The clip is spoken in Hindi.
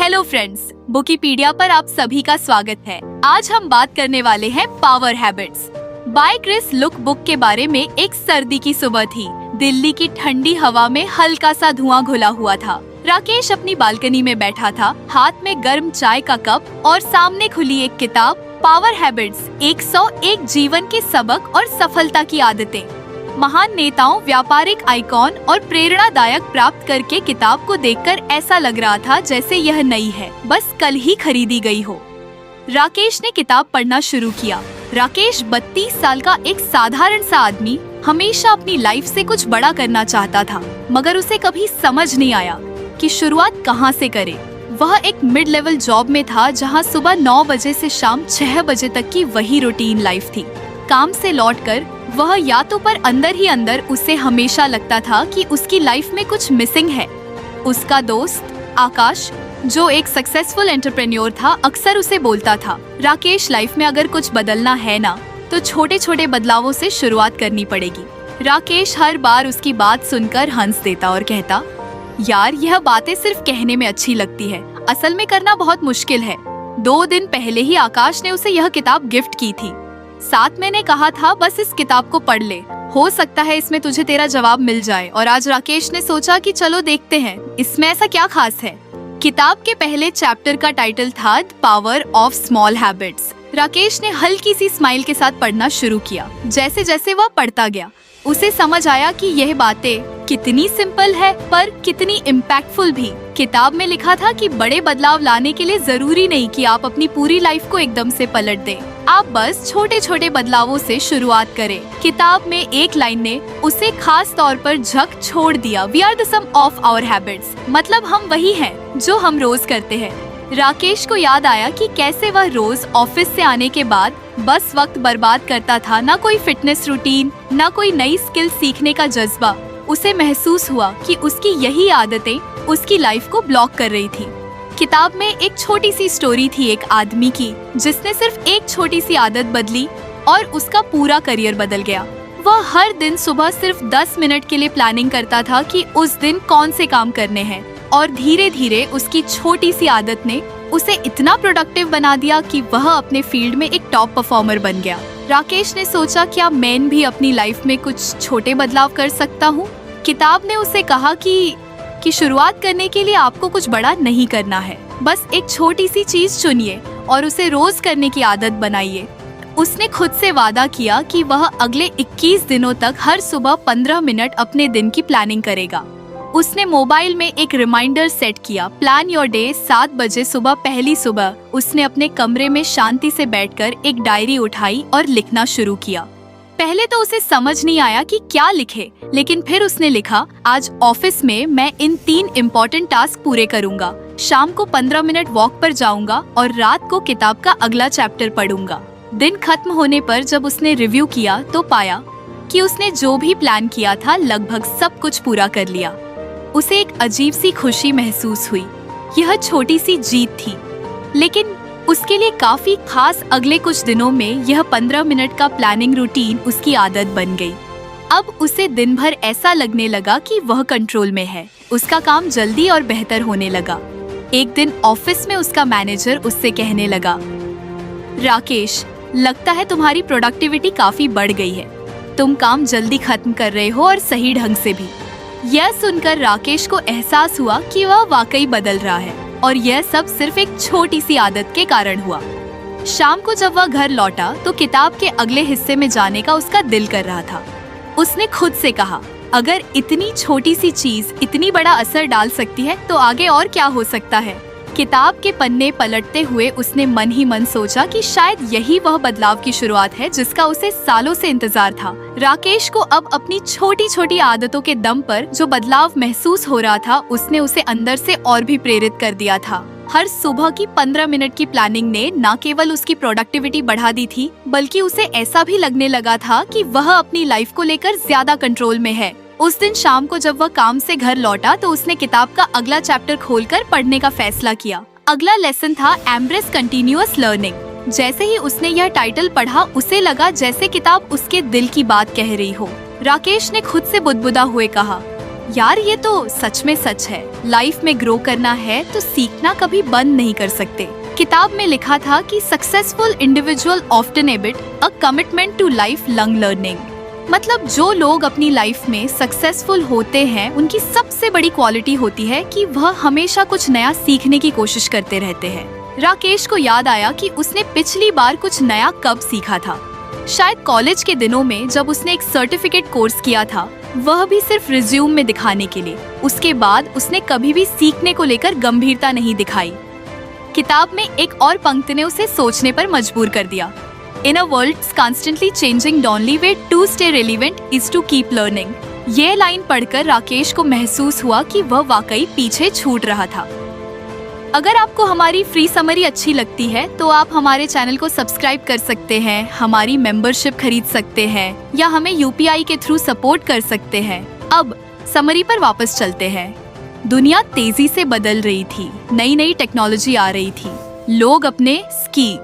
हेलो फ्रेंड्स, बुकीपीडिया पर आप सभी का स्वागत है। आज हम बात करने वाले हैं power habits by Chris Luck book के बारे में। एक सर्दी की सुबह थी। दिल्ली की ठंडी हवा में हल्का सा धुआं घुला हुआ था। राकेश अपनी बालकनी में बैठा था, हाथ में गर्म चाय का कप और सामने खुली एक किताब, पावर हैबिट्स 101 जीवन के सबक और सफलता की आदतें। महान नेताओं, व्यापारिक आइकॉन और प्रेरणादायक प्राप्त करके किताब को देखकर ऐसा लग रहा था जैसे यह नई है, बस कल ही खरीदी गई हो। राकेश ने किताब पढ़ना शुरू किया। राकेश 32 साल का एक साधारण सा आदमी, हमेशा अपनी लाइफ से कुछ बड़ा करना चाहता था, मगर उसे कभी समझ नहीं आया कि शुरुआत कहाँ से करे। वह एक मिड लेवल जॉब में था, जहाँ सुबह 9 बजे से शाम 6 बजे तक की वही रूटीन लाइफ थी। काम से लौटकर वह या तो पर अंदर ही अंदर उसे हमेशा लगता था कि उसकी लाइफ में कुछ मिसिंग है। उसका दोस्त आकाश, जो एक सक्सेसफुल एंटरप्रेन्योर था, अक्सर उसे बोलता था, राकेश, लाइफ में अगर कुछ बदलना है ना, तो छोटे छोटे बदलावों से शुरुआत करनी पड़ेगी। राकेश हर बार उसकी बात सुनकर हंस देता और कहता, यार, यह बातें सिर्फ कहने में अच्छी लगती है, असल में करना बहुत मुश्किल है। 2 दिन पहले ही आकाश ने उसे यह किताब गिफ्ट की थी। साथ मैंने कहा था, बस इस किताब को पढ़ ले, हो सकता है इसमें तुझे तेरा जवाब मिल जाए। और आज राकेश ने सोचा कि चलो देखते हैं, इसमें ऐसा क्या खास है। किताब के पहले चैप्टर का टाइटल था the power of small habits. Rakesh ने हल्की सी स्माइल के साथ पढ़ना शुरू किया। जैसे जैसे वह पढ़ता गया, उसे समझ आया कि यह बातें कितनी सिंपल है पर कितनी इम्पैक्टफुल भी। किताब में लिखा था कि बड़े बदलाव लाने के लिए जरूरी नहीं कि आप अपनी पूरी लाइफ को एकदम से पलट दें, आप बस छोटे छोटे बदलावों से शुरुआत करें। किताब में एक लाइन ने उसे खास तौर पर झक छोड़ दिया, we are the sum of our habits, मतलब हम वही हैं जो हम रोज करते हैं। राकेश को याद आया कि कैसे वह रोज ऑफिस से आने के बाद बस वक्त बर्बाद करता था, ना कोई फिटनेस रूटीन, ना कोई नई स्किल सीखने का जज्बा। उसे महसूस हुआ कि उसकी यही आदतें उसकी लाइफ को ब्लॉक कर रही थी। किताब में एक छोटी सी स्टोरी थी एक आदमी की, जिसने सिर्फ एक छोटी सी आदत बदली और उसका पूरा करियर बदल गया। वह हर दिन सुबह सिर्फ 10 मिनट के लिए प्लानिंग करता था कि उस दिन कौन से काम करने हैं, और धीरे धीरे उसकी छोटी सी आदत ने उसे इतना प्रोडक्टिव बना दिया कि वह अपने फील्ड में एक टॉप परफॉर्मर बन गया। राकेश ने सोचा, क्या मैं भी अपनी लाइफ में कुछ छोटे बदलाव कर सकता हूँ। किताब ने उसे कहा कि शुरुआत करने के लिए आपको कुछ बड़ा नहीं करना है, बस एक छोटी सी चीज चुनिए और उसे रोज करने की आदत बनाइए। उसने खुद से वादा किया कि वह अगले 21 दिनों तक हर सुबह 15 मिनट अपने दिन की प्लानिंग करेगा। उसने मोबाइल में एक रिमाइंडर सेट किया, प्लान योर डे। 7 बजे सुबह, पहली सुबह, उसने अपने कमरे में शांति से बैठकर एक डायरी उठाई और लिखना शुरू किया। पहले तो उसे समझ नहीं आया कि क्या लिखे, लेकिन फिर उसने लिखा, आज ऑफिस में मैं इन 3 इम्पोर्टेंट टास्क पूरे करूंगा, शाम को 15 मिनट वॉक पर जाऊंगा और रात को किताब का अगला चैप्टर पढ़ूंगा। दिन खत्म होने पर जब उसने रिव्यू किया तो पाया कि उसने जो भी प्लान किया था लगभग सब कुछ पूरा कर लिया। उसे एक अजीब सी खुशी महसूस हुई। यह छोटी सी जीत थी, लेकिन उसके लिए काफी खास। अगले कुछ दिनों में यह 15 मिनट का प्लानिंग रूटीन उसकी आदत बन गई। अब उसे दिन भर ऐसा लगने लगा कि वह कंट्रोल में है। उसका काम जल्दी और बेहतर होने लगा। एक दिन ऑफिस में उसका मैनेजर उससे कहने लगा, राकेश, लगता है तुम्हारी प्रोडक्टिविटी काफी बढ़ गई है, तुम काम जल्दी खत्म कर रहे हो और सही ढंग से भी। यह सुनकर राकेश को एहसास हुआ कि वह वाकई बदल रहा है, और यह सब सिर्फ एक छोटी सी आदत के कारण हुआ। शाम को जब वह घर लौटा तो किताब के अगले हिस्से में जाने का उसका दिल कर रहा था। उसने खुद से कहा, अगर इतनी छोटी सी चीज इतनी बड़ा असर डाल सकती है तो आगे और क्या हो सकता है। किताब के पन्ने पलटते हुए उसने मन ही मन सोचा कि शायद यही वह बदलाव की शुरुआत है जिसका उसे सालों से इंतजार था। राकेश को अब अपनी छोटी छोटी आदतों के दम पर जो बदलाव महसूस हो रहा था, उसने उसे अंदर से और भी प्रेरित कर दिया था। हर सुबह की 15 मिनट की प्लानिंग ने न केवल उसकी प्रोडक्टिविटी बढ़ा दी थी, बल्कि उसे ऐसा भी लगने लगा था कि वह अपनी लाइफ को लेकर ज्यादा कंट्रोल में है। उस दिन शाम को जब वह काम से घर लौटा तो उसने किताब का अगला चैप्टर खोलकर पढ़ने का फैसला किया। अगला लेसन था एम्ब्रेस कंटिन्यूअस लर्निंग। जैसे ही उसने यह टाइटल पढ़ा, उसे लगा जैसे किताब उसके दिल की बात कह रही हो। राकेश ने खुद से बुदबुदा हुए कहा, यार ये तो सच में सच है। लाइफ में ग्रो करना है तो सीखना कभी बंद नहीं कर सकते। किताब में लिखा था कि successful individual often exhibit a commitment to life long learning. मतलब जो लोग अपनी लाइफ में सक्सेसफुल होते हैं उनकी सबसे बड़ी क्वालिटी होती है कि वह हमेशा कुछ नया सीखने की कोशिश करते रहते हैं। राकेश को याद आया कि उसने पिछली बार कुछ नया कब सीखा था। शायद कॉलेज के दिनों में जब उसने एक सर्टिफिकेट कोर्स किया था, वह भी सिर्फ रिज्यूम में दिखाने के लिए। उसके बाद उसने कभी भी सीखने को लेकर गंभीरता नहीं दिखाई। किताब में एक और पंक्ति ने उसे सोचने पर मजबूर कर दिया। In a world constantly changing, the only way to stay relevant is to keep learning। ये लाइन पढ़कर राकेश को महसूस हुआ कि वह वाकई पीछे छूट रहा था। अगर आपको हमारी फ्री समरी अच्छी लगती है तो आप हमारे चैनल को सब्सक्राइब कर सकते हैं, हमारी मेंबरशिप खरीद सकते हैं या हमें UPI के थ्रू सपोर्ट कर सकते हैं। अब समरी पर वापस चलते हैं। दुनिया तेजी से बदल रही थी, नई नई टेक्नोलॉजी आ रही थी। लोग अपने स्की,